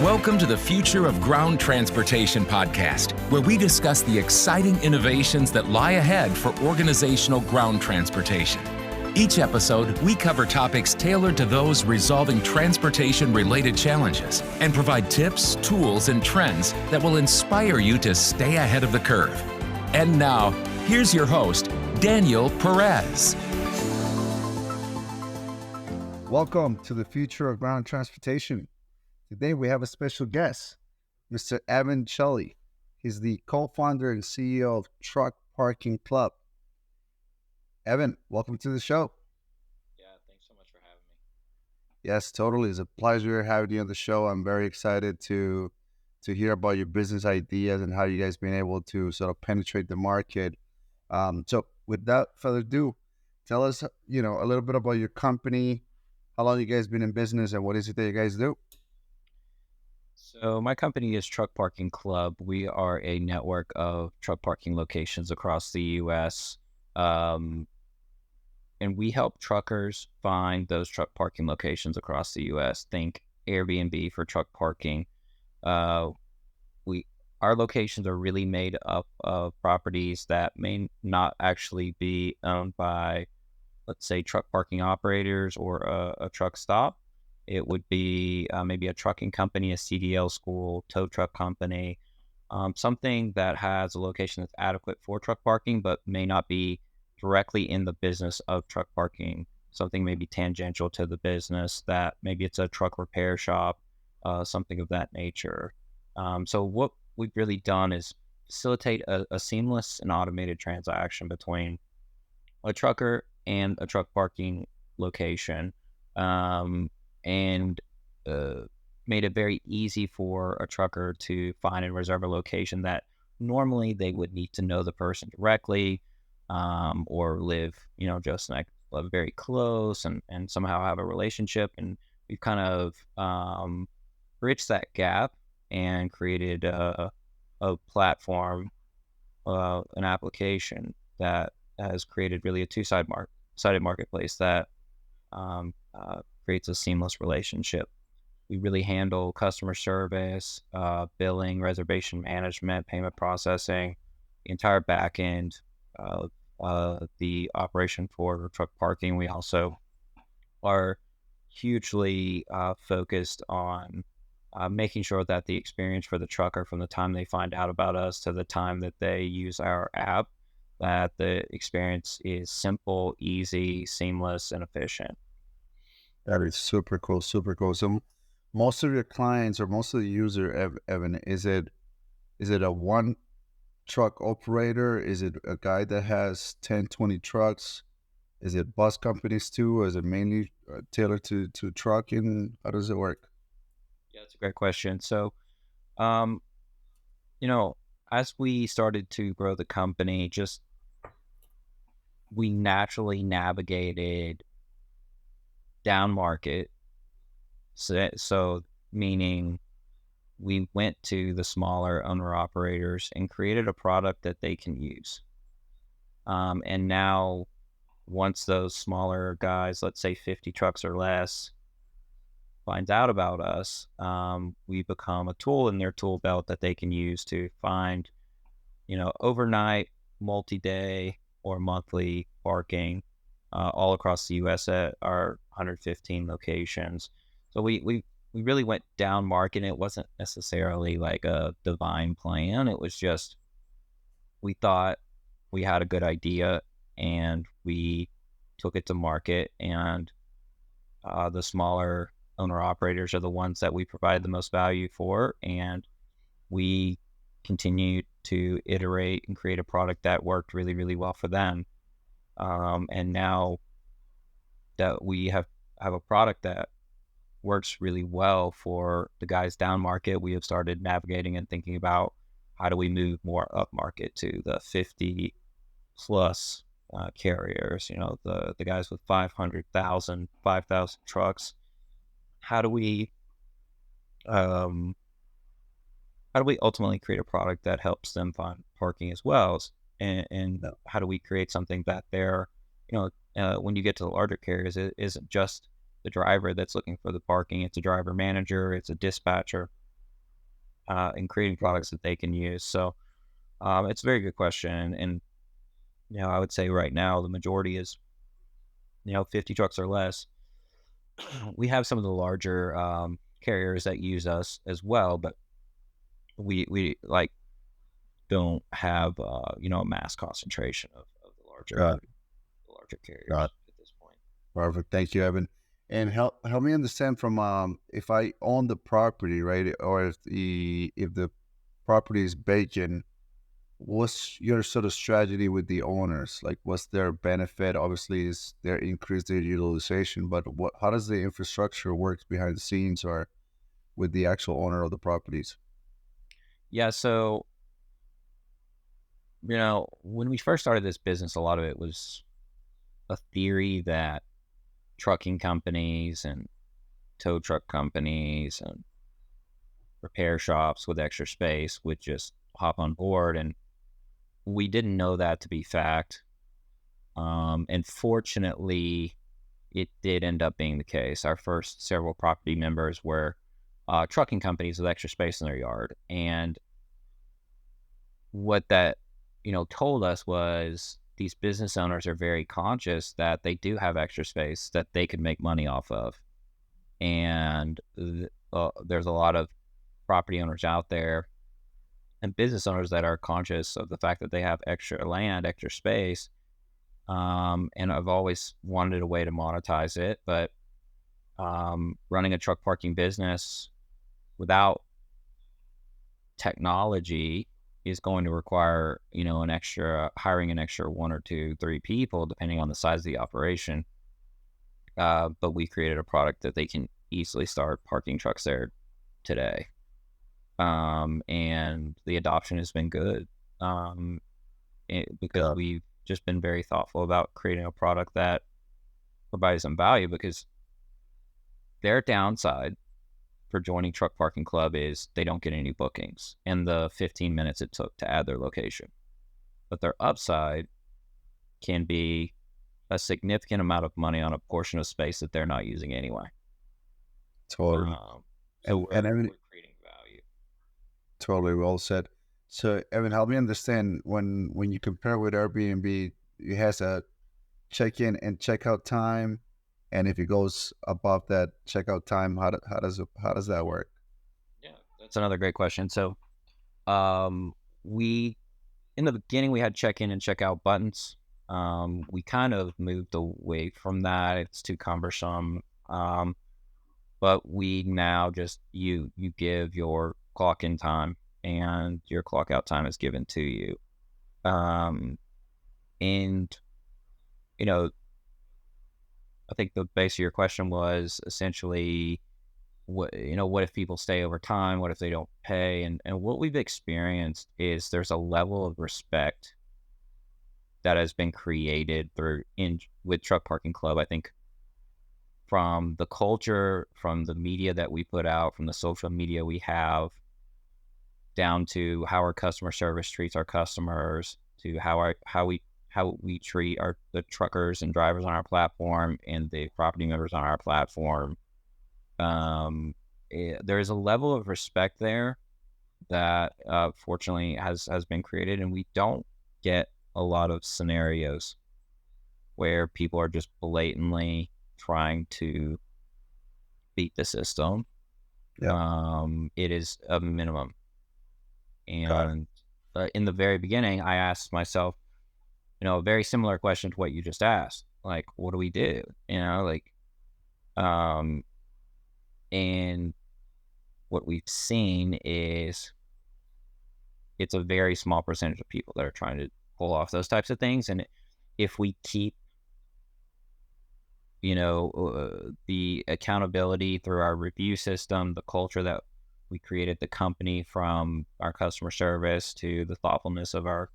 Welcome to the Future of Ground Transportation podcast, where we discuss the exciting innovations that lie ahead for organizational ground transportation. Each episode, we cover topics tailored to those resolving transportation-related challenges and provide tips, tools, and trends that will inspire you to stay ahead of the curve. And now, here's your host, Daniel Perez. Welcome to the Future of Ground Transportation. Today we have a special guest, Mr. Evan Shelley. He's the co-founder and CEO of Truck Parking Club. Evan, welcome to the show. Yeah, thanks so much for having me. Yes, totally. It's a pleasure having you on the show. I'm very excited to hear about your business ideas and how you guys been able to sort of penetrate the market. So without further ado, tell us, a little bit about your company, how long you guys been in business, and what is it that you guys do? So my company is Truck Parking Club. We are a network of truck parking locations across the U.S. And we help truckers find those truck parking locations across the U.S. Think Airbnb for truck parking. Our locations are really made up of properties that may not actually be owned by, let's say, truck parking operators or a truck stop. It would be maybe a trucking company, a CDL school, tow truck company, something that has a location that's adequate for truck parking, but may not be directly in the business of truck parking. Something maybe tangential to the business, that maybe it's a truck repair shop, something of that nature. So what we've really done is facilitate a seamless and automated transaction between a trucker and a truck parking location. And made it very easy for a trucker to find and reserve a location that normally they would need to know the person directly, or live, just very close and somehow have a relationship. And we've kind of bridged that gap and created a platform, an application that has created really a two-sided marketplace that creates a seamless relationship. We really handle customer service, billing, reservation management, payment processing, the entire back end of the operation for truck parking. We also are hugely focused on making sure that the experience for the trucker, from the time they find out about us to the time that they use our app, that the experience is simple, easy, seamless, and efficient. That is super cool, super cool. So most of your clients or most of the user, Evan, is it a one truck operator? Is it a guy that has 10, 20 trucks? Is it bus companies too? Or is it mainly tailored to trucking? How does it work? Yeah, that's a great question. So, as we started to grow the company, we naturally navigated down market. So meaning we went to the smaller owner operators and created a product that they can use. And now once those smaller guys, let's say 50 trucks or less, finds out about us, we become a tool in their tool belt that they can use to find, overnight, multi-day, or monthly parking all across the U.S. at our 115 locations. So we really went down market. It wasn't necessarily like a divine plan. It was just, we thought we had a good idea and we took it to market, and the smaller owner operators are the ones that we provide the most value for, and we continued to iterate and create a product that worked really, really well for them. And now that we have a product that works really well for the guys down market, we have started navigating and thinking about how do we move more up market to the 50 plus carriers, the guys with 500,000 trucks. How do we ultimately create a product that helps them find parking as well? And how do we create something that they're, when you get to the larger carriers, it isn't just the driver that's looking for the parking. It's a driver manager, it's a dispatcher, and creating products that they can use. So it's a very good question. And, I would say right now, the majority is, 50 trucks or less. We have some of the larger carriers that use us as well, but we like don't have, a mass concentration of the Got it. larger carriers Got it. at this point. Perfect. Thank you, Evan. And help me understand from if I own the property, right, or if the property is vacant, what's your sort of strategy with the owners? Like, what's their benefit? Obviously, is their increase their utilization, but how does the infrastructure work behind the scenes or with the actual owner of the properties? Yeah. So, when we first started this business, a lot of it was a theory that trucking companies and tow truck companies and repair shops with extra space would just hop on board. And we didn't know that to be fact. And fortunately, it did end up being the case. Our first several property members were trucking companies with extra space in their yard. And what that, told us was these business owners are very conscious that they do have extra space that they could make money off of. And there's a lot of property owners out there and business owners that are conscious of the fact that they have extra land, extra space. And I've always wanted a way to monetize it, but running a truck parking business without technology is going to require, hiring an extra 1 or 2, 3 people, depending on the size of the operation. But we created a product that they can easily start parking trucks there today. And the adoption has been good because we've just been very thoughtful about creating a product that provides some value, because their downside for joining Truck Parking Club is they don't get any bookings in the 15 minutes it took to add their location. But their upside can be a significant amount of money on a portion of space that they're not using anyway. Totally. So And Evan, we're creating value. totally well said. So, Evan, help me understand when you compare with Airbnb, it has a check-in and check-out time, and if it goes above that checkout time, how does that work? Yeah, that's another great question. So, we in the beginning we had check-in and check-out buttons. We kind of moved away from that. It's too cumbersome. But we now just you give your clock in time and your clock out time is given to you. And I think the base of your question was essentially what if people stay over time? What if they don't pay? And what we've experienced is there's a level of respect that has been created with Truck Parking Club. I think from the culture, from the media that we put out, from the social media we have, down to how our customer service treats our customers, to how we treat the truckers and drivers on our platform and the property members on our platform. There is a level of respect there that fortunately has been created, and we don't get a lot of scenarios where people are just blatantly trying to beat the system. Yeah. It is a minimum. And in the very beginning, I asked myself, a very similar question to what you just asked. Like, what do we do? And what we've seen is it's a very small percentage of people that are trying to pull off those types of things. And if we keep, the accountability through our review system, the culture that we created the company, from our customer service to the thoughtfulness of our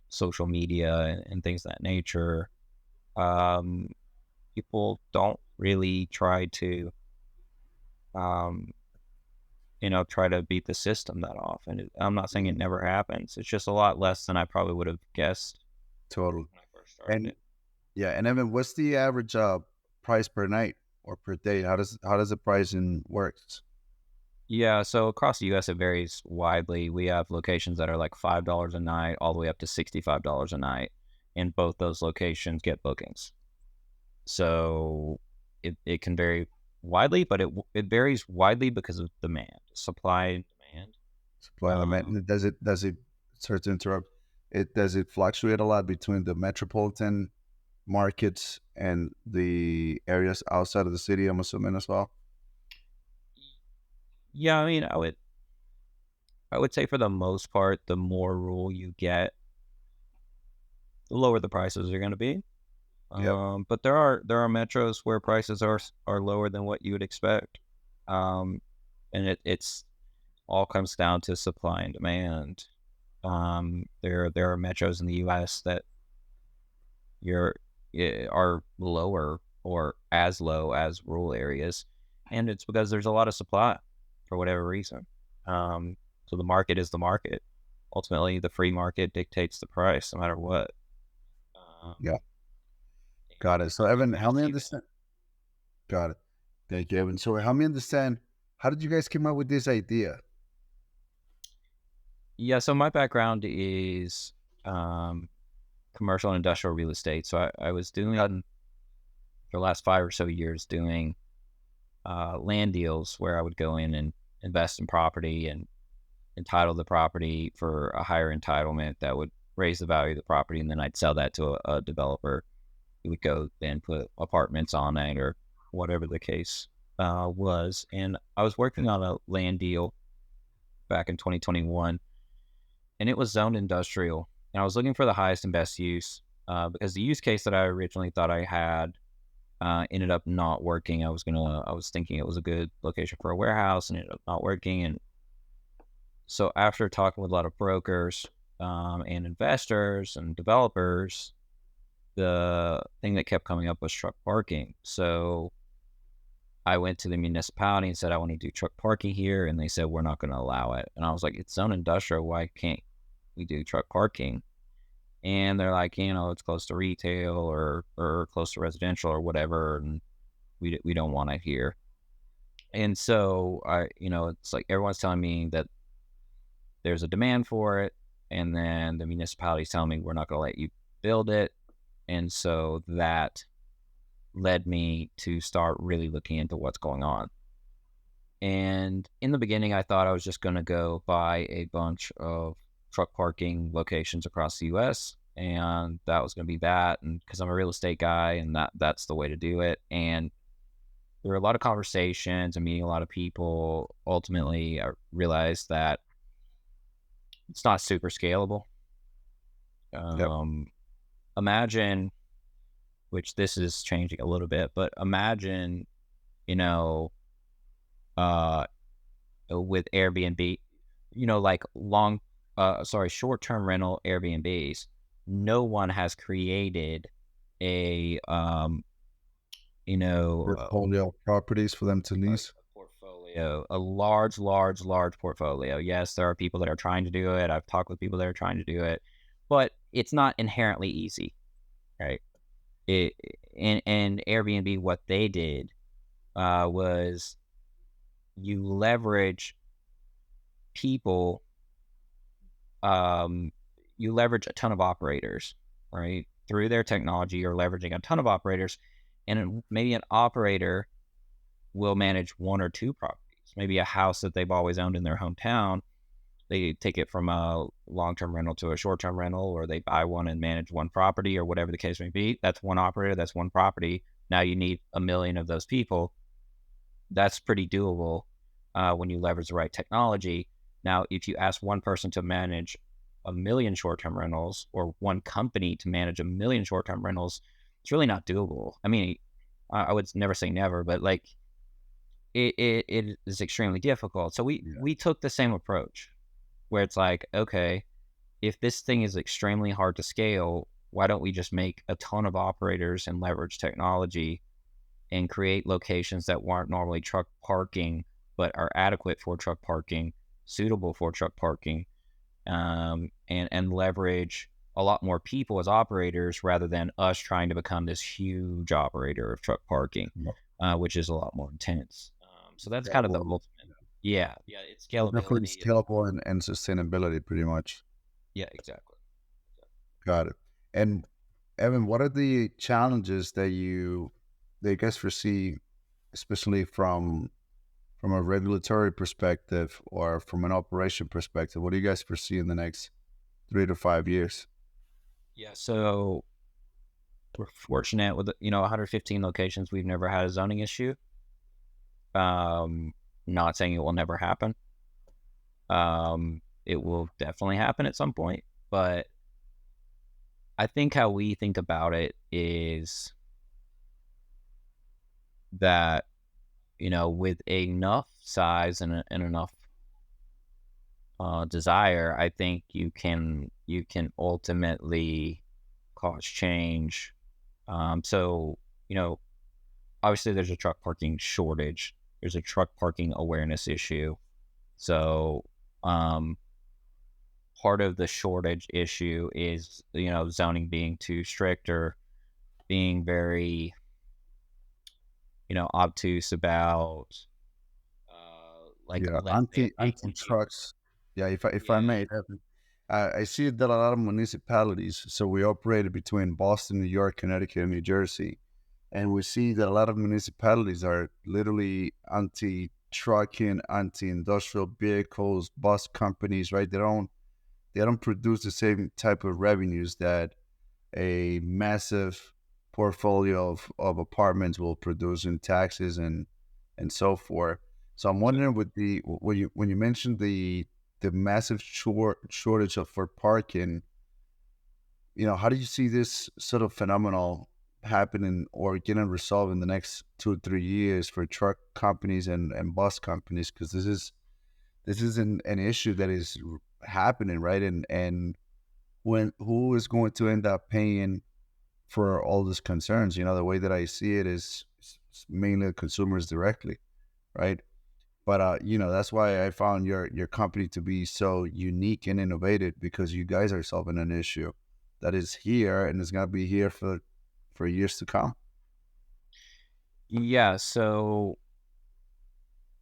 social media and things of that nature, people don't really try to, try to beat the system that often. I'm not saying it never happens. It's just a lot less than I probably would have guessed Totally. when I first started it. Yeah, and Evan, what's the average price per night or per day? How does the pricing works? Yeah, so across the U.S. it varies widely. We have locations that are like $5 a night, all the way up to $65 a night, and both those locations get bookings. So it can vary widely, but it varies widely because of demand, supply and demand. Supply and demand. Does it sorry to interrupt. Does it fluctuate a lot between the metropolitan markets and the areas outside of the city, I'm assuming, as well? Yeah, I mean, I would say for the most part, the more rural you get, the lower the prices are going to be. Yep. But there are metros where prices are lower than what you would expect, and it's all comes down to supply and demand. There are metros in the U.S. that you're are lower or as low as rural areas, and it's because there's a lot of supply for whatever reason. So the market is the market. Ultimately, the free market dictates the price, no matter what. Um, Yeah. Got it. So Evan, we do help me see that. understand. Got it. Thank you, Evan. So help me understand. How did you guys come up with this idea? Yeah, so my background is um, commercial and industrial real estate. So I was doing for the last 5 or so years doing land deals where I would go in and invest in property and entitle the property for a higher entitlement that would raise the value of the property, and then I'd sell that to a developer who would go then put apartments on it or whatever the case was. And I was working on a land deal back in 2021, and it was zoned industrial. And I was looking for the highest and best use because the use case that I originally thought I had ended up not working. I was thinking it was a good location for a warehouse, and it ended up not working. And so after talking with a lot of brokers and investors and developers, the thing that kept coming up was truck parking. So I went to the municipality and said, I want to do truck parking here. And they said, we're not going to allow it. And I was like, it's zone industrial. Why can't we do truck parking? And they're like, it's close to retail or close to residential or whatever. And we don't want it here. And so it's like everyone's telling me that there's a demand for it. And then the municipality's telling me we're not going to let you build it. And so that led me to start really looking into what's going on. And in the beginning, I thought I was just going to go buy a bunch of truck parking locations across the US, and that was going to be that. And because I'm a real estate guy, and that's the way to do it. And there were a lot of conversations and meeting a lot of people. Ultimately, I realized that it's not super scalable. Yep. Imagine, which this is changing a little bit, but imagine, uh, with Airbnb, like short-term rental Airbnbs, no one has created a, Portfolio of properties for them to lease. portfolio, a large, large, large portfolio. Yes, there are people that are trying to do it. I've talked with people that are trying to do it, but it's not inherently easy, right? And Airbnb, what they did was you leverage people, you leverage a ton of operators, right? Through their technology, you're leveraging a ton of operators, and maybe an operator will manage one or two properties, maybe a house that they've always owned in their hometown. They take it from a long-term rental to a short-term rental, or they buy one and manage one property, or whatever the case may be. That's one operator, that's one property. Now you need 1 million of those people. That's pretty doable when you leverage the right technology. Now, if you ask one person to manage 1 million short-term rentals, or one company to manage 1 million short-term rentals, it's really not doable. I mean, I would never say never, but like it is extremely difficult. So we took the same approach, where it's like, okay, if this thing is extremely hard to scale, why don't we just make a ton of operators and leverage technology and create locations that weren't normally truck parking, but are adequate for truck parking, suitable for truck parking, and leverage a lot more people as operators rather than us trying to become this huge operator of truck parking, which is a lot more intense. So that's kind of the ultimate. Yeah, it's Definitely scalability. scalable and sustainability, pretty much. Yeah, exactly. Got it. And Evan, what are the challenges that you guys foresee, especially from a regulatory perspective or from an operation perspective? What do you guys foresee in the next 3 to 5 years? Yeah, so we're fortunate with 115 locations. We've never had a zoning issue. Not saying it will never happen. It will definitely happen at some point, but I think how we think about it is that, with enough size and enough desire, I think you can ultimately cause change. So obviously there's a truck parking shortage. There's a truck parking awareness issue. So um, part of the shortage issue is zoning being too strict or being very obtuse about like Yeah, let's say a anti vacancy. trucks. Yeah, if I Yeah, may, Evan, I see that a lot of municipalities. So we operated between Boston, New York, Connecticut, and New Jersey, and we see that a lot of municipalities are literally anti-trucking, anti-industrial vehicles, bus companies. Right? They don't produce the same type of revenues that a massive portfolio of apartments will produce in taxes and so forth. So I'm so wondering with the when you mentioned the massive shortage of for parking, how do you see this sort of phenomenon happening or getting resolved in the next 2 or 3 years for truck companies and bus companies? Because this is an issue that is happening, right? And when who is going to end up paying for all these concerns? The way that I see it is mainly the consumers directly, right? But that's why I found your company to be so unique and innovative, because you guys are solving an issue that is here and is gonna be here for years to come. yeah, so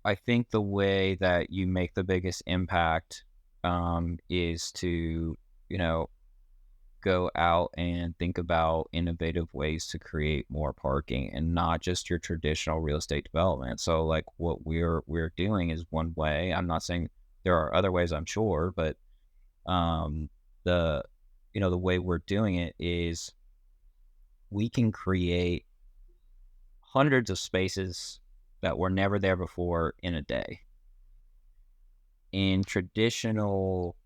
I think the way that you make the biggest impact is to you know go out and think about innovative ways to create more parking and not just your traditional real estate development. So like what we're doing is one way. I'm not saying there are other ways, I'm sure, but um the the way we're doing it is we can create hundreds of spaces that were never there before in a day. In traditional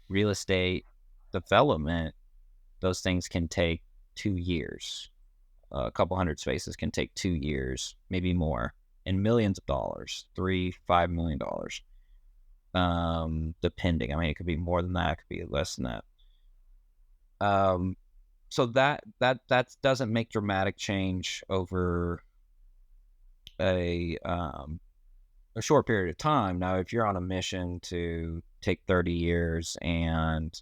real estate development, those things can take 2 years. A couple hundred spaces can take 2 years, maybe more, and millions of dollars, $3, $5 million, depending. I mean, it could be more than that, it could be less than that. Um, so that doesn't make dramatic change over a um, a short period of time. Now, if you're on a mission to take 30 years and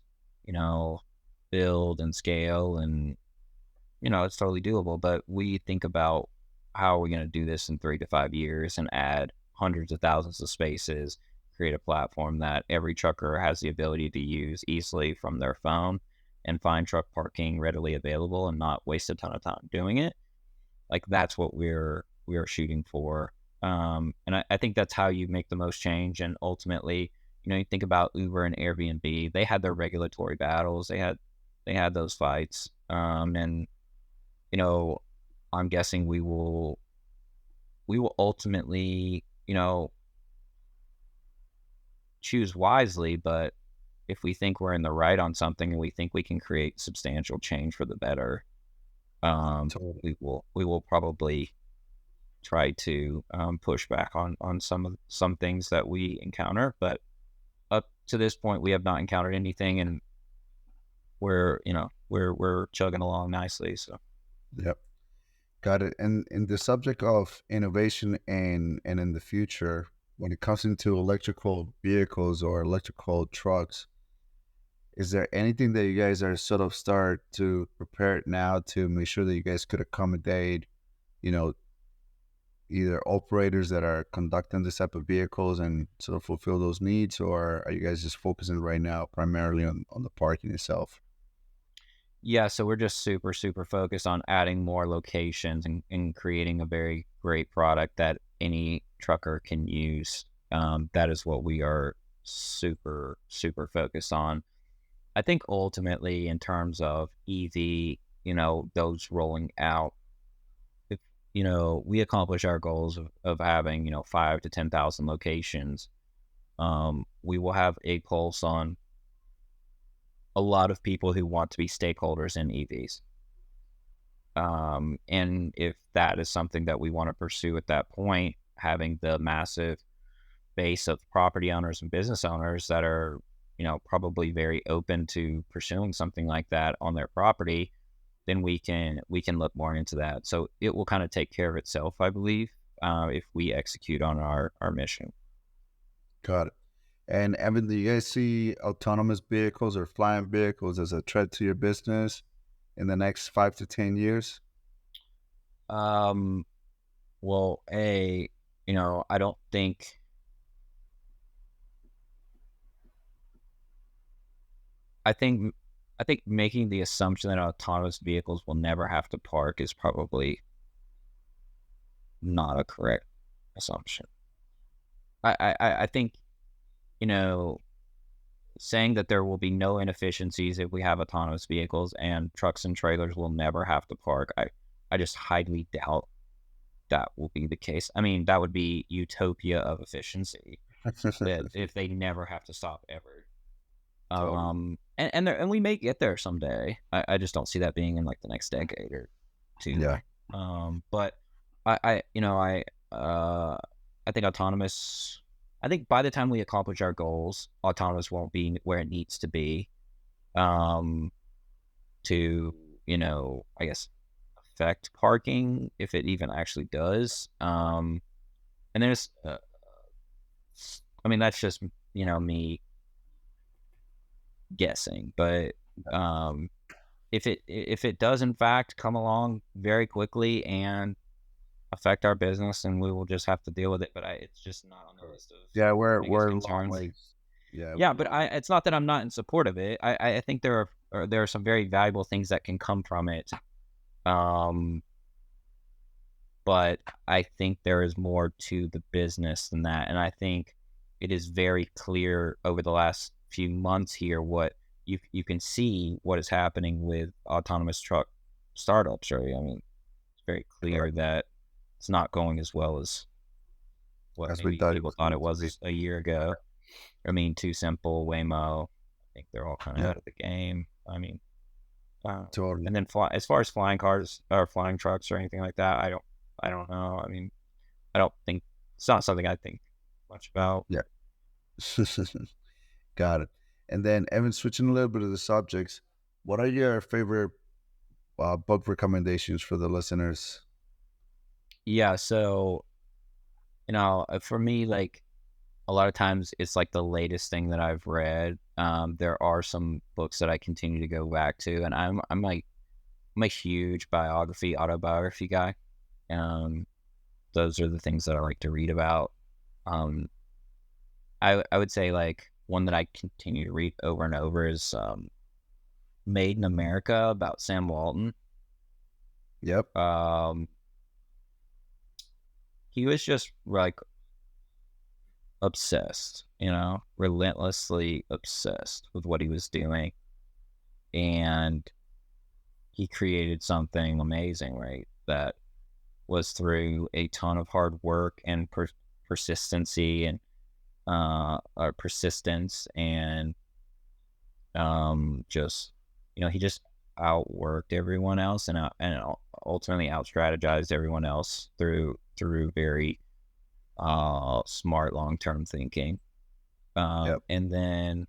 you know build and scale and it's totally doable, but we think about how are we going to do this in 3 to 5 years and add hundreds of thousands of spaces, create a platform that every trucker has the ability to use easily from their phone and find truck parking readily available and not waste a ton of time doing it. Like that's what we're shooting for. And I think that's how you make the most change. And ultimately, you think about Uber and Airbnb, they had their regulatory battles. They had those fights. And you know, I'm guessing we will ultimately, choose wisely, but if we think we're in the right on something and we think we can create substantial change for the better, Totally. we will probably try to push back on some things that we encounter. But up to this point, we have not encountered anything, and we're chugging along nicely. So Yep. Got it. And in the subject of innovation and in the future, when it comes into electrical vehicles or electrical trucks, is there anything that you guys are sort of start to prepare now to make sure that you guys could accommodate, you know, either operators that are conducting this type of vehicles and sort of fulfill those needs, or are you guys just focusing right now primarily on the parking itself? Yeah, so we're just super, super focused on adding more locations and creating a very great product that any trucker can use. That is what we are super, super focused on. I think ultimately, in terms of EV, those rolling out, if, we accomplish our goals of having, 5 to 10,000 locations, we will have a pulse on a lot of people who want to be stakeholders in EVs. And if that is something that we want to pursue at that point, having the massive base of property owners and business owners that are, probably very open to pursuing something like that on their property, then we can look more into that. So it will kind of take care of itself, I believe, if we execute on our mission. Got it. And Evan, do you guys see autonomous vehicles or flying vehicles as a threat to your business in the next 5 to 10 years? Well, I don't think. I think making the assumption that autonomous vehicles will never have to park is probably not a correct assumption. I think, saying that there will be no inefficiencies if we have autonomous vehicles and trucks and trailers will never have to park, I just highly doubt that will be the case. I mean, that would be utopia of efficiency if they never have to stop ever. And we may get there someday. I just don't see that being in like the next decade or two. Yeah. But I think autonomous. I think by the time we accomplish our goals, autonomous won't be where it needs to be. To I guess affect parking if it even actually does. And there's, I mean, that's just me guessing, but if it does in fact come along very quickly and affect our business, and we will just have to deal with it. But it's just not on the list of we're biggest long concerns. ways. Yeah, but it's not that I'm not in support of it. I think there are some very valuable things that can come from it. But I think there is more to the business than that, and I think it is very clear over the last few months here what you can see what is happening with autonomous truck startups. Right? I mean, it's very clear that it's not going as well as what As we maybe thought people thought it was a year ago. I mean, Too Simple, Waymo, I think they're all kind of out of the game. I mean, Totally. and then as far as flying cars or flying trucks or anything like that, I don't know. I mean, I don't think it's not something I think much about. Yeah. Got it. And then, Evan, switching a little bit of the subjects, what are your favorite book recommendations for the listeners? Yeah, so for me, like a lot of times it's like the latest thing that I've read. There are some books that I continue to go back to, and I'm a huge autobiography guy. Those are the things that I like to read about. I would say like one that I continue to read over and over is Made in America about Sam Walton. Yep. He was just like obsessed, relentlessly obsessed with what he was doing. And he created something amazing, right? That was through a ton of hard work and persistency and persistence and just he just outworked everyone else and ultimately out-strategized everyone else through very smart long-term thinking. Yep. And then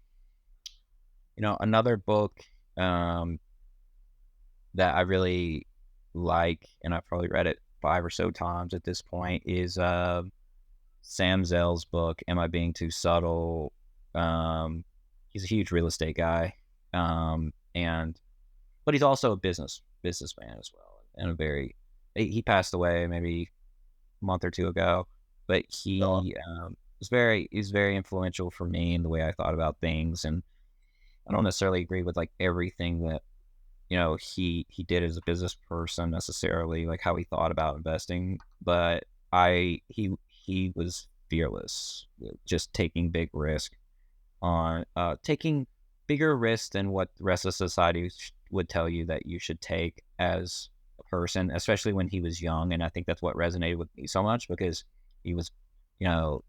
another book that I really like, and I've probably read it 5 or so times at this point, is Sam Zell's book, Am I Being Too Subtle? He's a huge real estate guy, but he's also a businessman as well, and he passed away maybe month or two ago, but he is very influential for me in the way I thought about things. And I don't necessarily agree with like everything that, he did as a business person necessarily, like how he thought about investing, but he was fearless, just taking big risk on taking bigger risks than what the rest of society would tell you that you should take as a person, especially when he was young. And I think that's what resonated with me so much, because he was,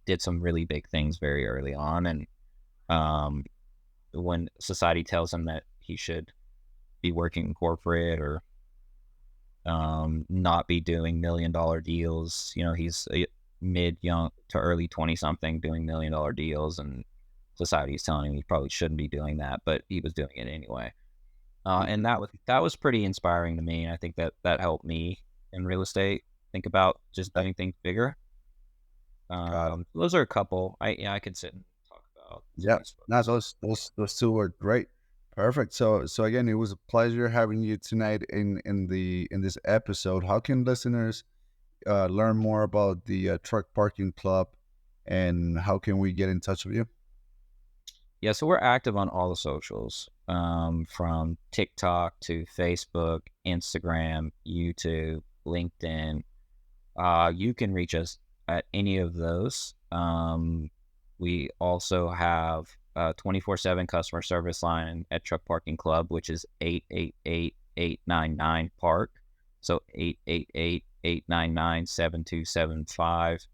did some really big things very early on. And when society tells him that he should be working in corporate or not be doing $1 million deals, he's a young to early 20 something doing $1 million deals, and society is telling him he probably shouldn't be doing that, but he was doing it anyway. And that was pretty inspiring to me. And I think that helped me in real estate think about just doing things bigger. Those are a couple. I could sit and talk about. Yeah, no, those two were great. Perfect. So again, it was a pleasure having you tonight in this episode. How can listeners learn more about the Truck Parking Club, and how can we get in touch with you? Yeah, so we're active on all the socials, from TikTok to Facebook, Instagram, YouTube, LinkedIn. You can reach us at any of those. We also have a 24/7 customer service line at Truck Parking Club, which is 888-899-PARK. So 888-899-7275.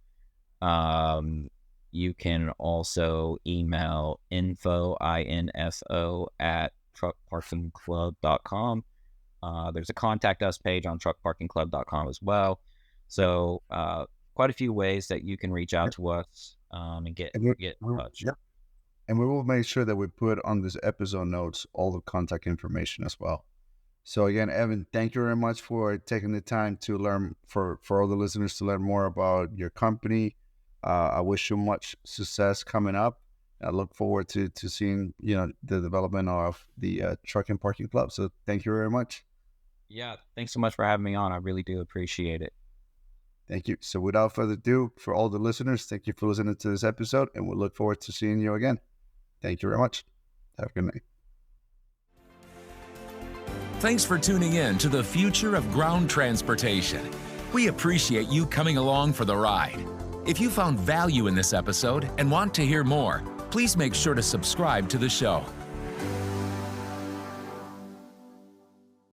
You can also email info at truckparkingclub.com. There's a contact us page on truckparkingclub.com as well. So quite a few ways that you can reach out to us and get in touch. Yeah. And we will make sure that we put on this episode notes all the contact information as well. So again, Evan, thank you very much for taking the time to learn, for all the listeners to learn more about your company. I wish you much success coming up. I look forward to seeing, the development of the Truck and Parking Club. So thank you very much. Yeah, thanks so much for having me on. I really do appreciate it. Thank you. So without further ado, for all the listeners, thank you for listening to this episode, and we'll look forward to seeing you again. Thank you very much. Have a good night. Thanks for tuning in to the future of ground transportation. We appreciate you coming along for the ride. If you found value in this episode and want to hear more, please make sure to subscribe to the show.